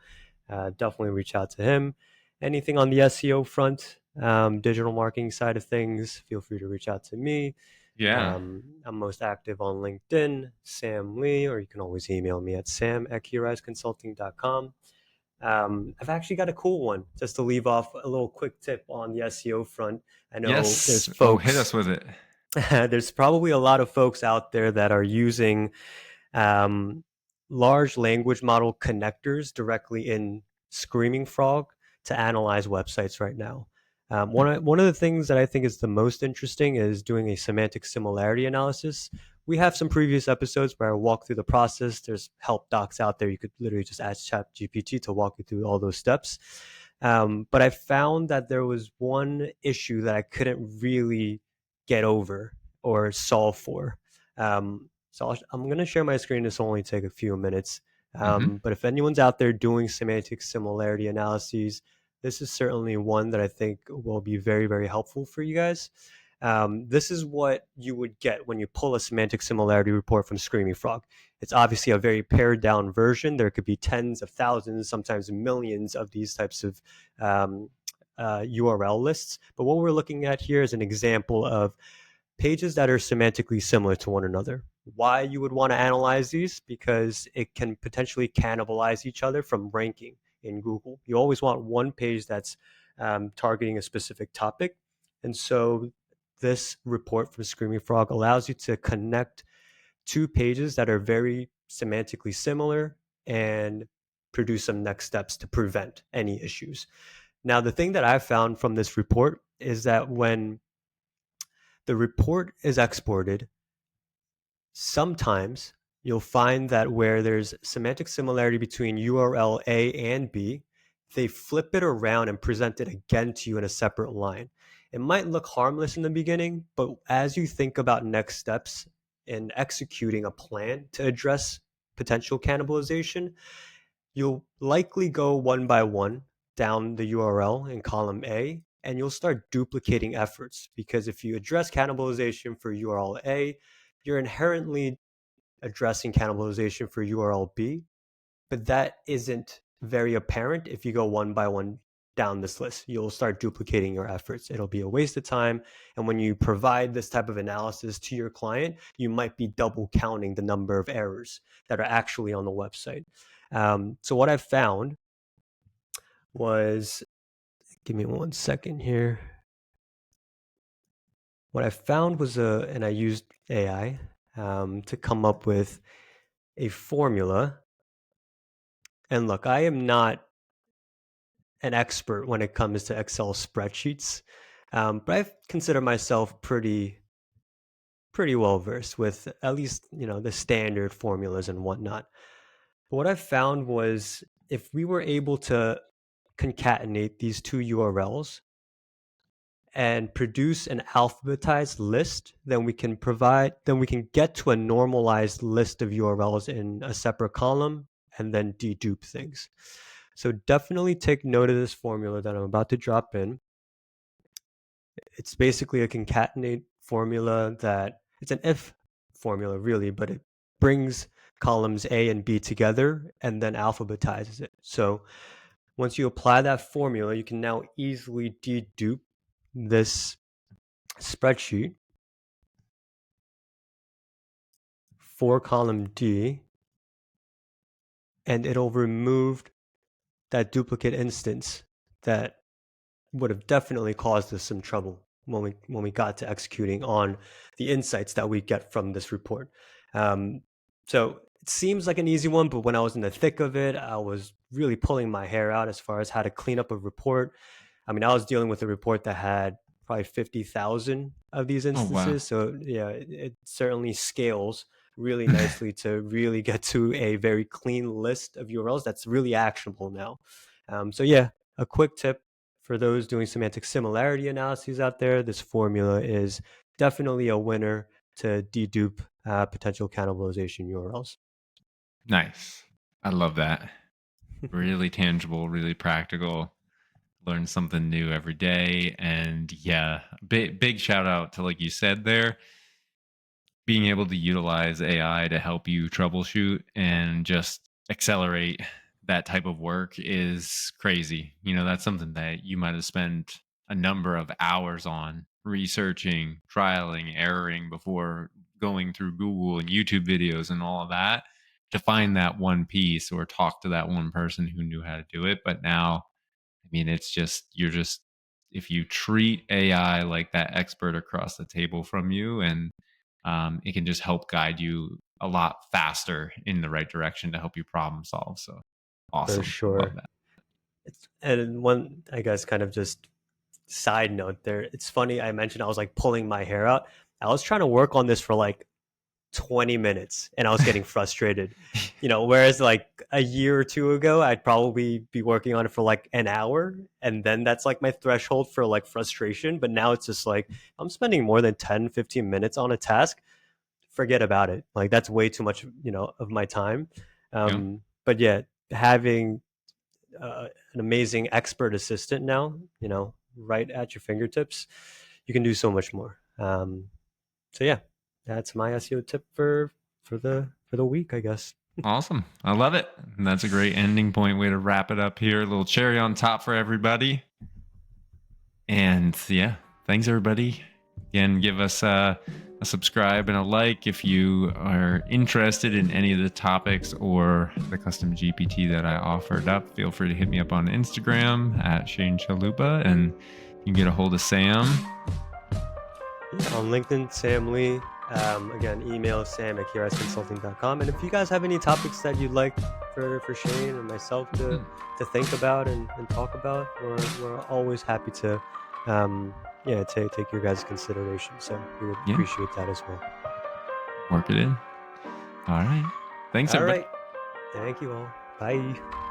definitely reach out to him. Anything on the SEO front digital marketing side of things, feel free to reach out to me. Yeah. I'm most active on LinkedIn, Sam Lee, or you can always email me at sam@keyriseconsulting.com. I've actually got a cool one just to leave off a little quick tip on the SEO front. I know there's Yes. Oh, hit folks, us with it. there's probably a lot of folks out there that are using um, large language model connectors directly in Screaming Frog to analyze websites right now. One of the things that I think is the most interesting is doing a semantic similarity analysis. We have some previous episodes where I walk through the process. There's help docs out there. You could literally just ask ChatGPT to walk you through all those steps. But I found that there was one issue that I couldn't really get over or solve for. I'm going to share my screen. This will only take a few minutes. Hmm. But if anyone's out there doing semantic similarity analyses, this is certainly one that I think will be very, very helpful for you guys. This is what you would get when you pull a semantic similarity report from Screaming Frog. It's obviously a very pared down version. There could be tens of thousands, sometimes millions of these types of URL lists. But what we're looking at here is an example of pages that are semantically similar to one another. Why you would want to analyze these? Because it can potentially cannibalize each other from ranking in Google. You always want one page that's targeting a specific topic. And so this report from Screaming Frog allows you to connect two pages that are very semantically similar and produce some next steps to prevent any issues. Now, the thing that I've found from this report is that when the report is exported, sometimes you'll find that where there's semantic similarity between URL A and B, they flip it around and present it again to you in a separate line. It might look harmless in the beginning, but as you think about next steps in executing a plan to address potential cannibalization, you'll likely go one by one down the URL in column A, and you'll start duplicating efforts because if you address cannibalization for URL A, you're inherently addressing cannibalization for URL B, but that isn't very apparent if you go one by one down this list. You'll start duplicating your efforts. It'll be a waste of time. And when you provide this type of analysis to your client, you might be double counting the number of errors that are actually on the website. So what I've found was, give me 1 second here. What I found was and I used AI to come up with a formula. And look, I am not an expert when it comes to Excel spreadsheets, but I consider myself pretty well versed with at least the standard formulas and whatnot. But what I found was if we were able to concatenate these two URLs and produce an alphabetized list, then we can get to a normalized list of URLs in a separate column and then dedupe things. So definitely take note of this formula that I'm about to drop in. It's basically a concatenate formula that it's an if formula really, but it brings columns A and B together and then alphabetizes it. So once you apply that formula, you can now easily dedupe this spreadsheet for column D, and it'll remove that duplicate instance that would have definitely caused us some trouble when we got to executing on the insights that we get from this report. So it seems like an easy one, but when I was in the thick of it, I was really pulling my hair out as far as how to clean up a report. I mean, I was dealing with a report that had probably 50,000 of these Oh, wow. instances. So yeah, it certainly scales really nicely to really get to a very clean list of URLs that's really actionable now. So yeah, a quick tip for those doing semantic similarity analyses out there, this formula is definitely a winner to dedupe potential cannibalization URLs. Nice. I love that. Really tangible, really practical. Learn something new every day. And yeah, big shout out to, like you said there, being able to utilize AI to help you troubleshoot and just accelerate that type of work is crazy. That's something that you might have spent a number of hours on researching, trialing, erroring before going through Google and YouTube videos and all of that to find that one piece or talk to that one person who knew how to do it. But now, I mean, it's just, if you treat AI like that expert across the table from you, and it can just help guide you a lot faster in the right direction to help you problem solve. So For awesome. Love sure. that. And one, I guess, kind of just side note there. It's funny. I mentioned I was like pulling my hair out. I was trying to work on this for like 20 minutes and I was getting frustrated. Whereas like a year or two ago, I'd probably be working on it for like an hour. And then that's like my threshold for like frustration. But now it's just like, I'm spending more than 10, 15 minutes on a task. Forget about it. Like that's way too much, of my time. Yeah. But yeah, having an amazing expert assistant now, right at your fingertips, you can do so much more. So yeah, that's my SEO tip for the week, I guess. Awesome. I love it. And that's a great ending point. Way to wrap it up here. A little cherry on top for everybody. And yeah, thanks everybody. Again, give us a subscribe and a like if you are interested in any of the topics or the custom GPT that I offered up. Feel free to hit me up on Instagram at Shane Chalupa, and you can get a hold of Sam. Yeah, on LinkedIn, Sam Lee. Again, email sam@kirsconsulting.com. And if you guys have any topics that you'd like for Shane and myself to think about and talk about, we're always happy to take your guys' consideration. So we would appreciate that as well. Work it in. All right. Thanks, all everybody. right. Thank you all. Bye.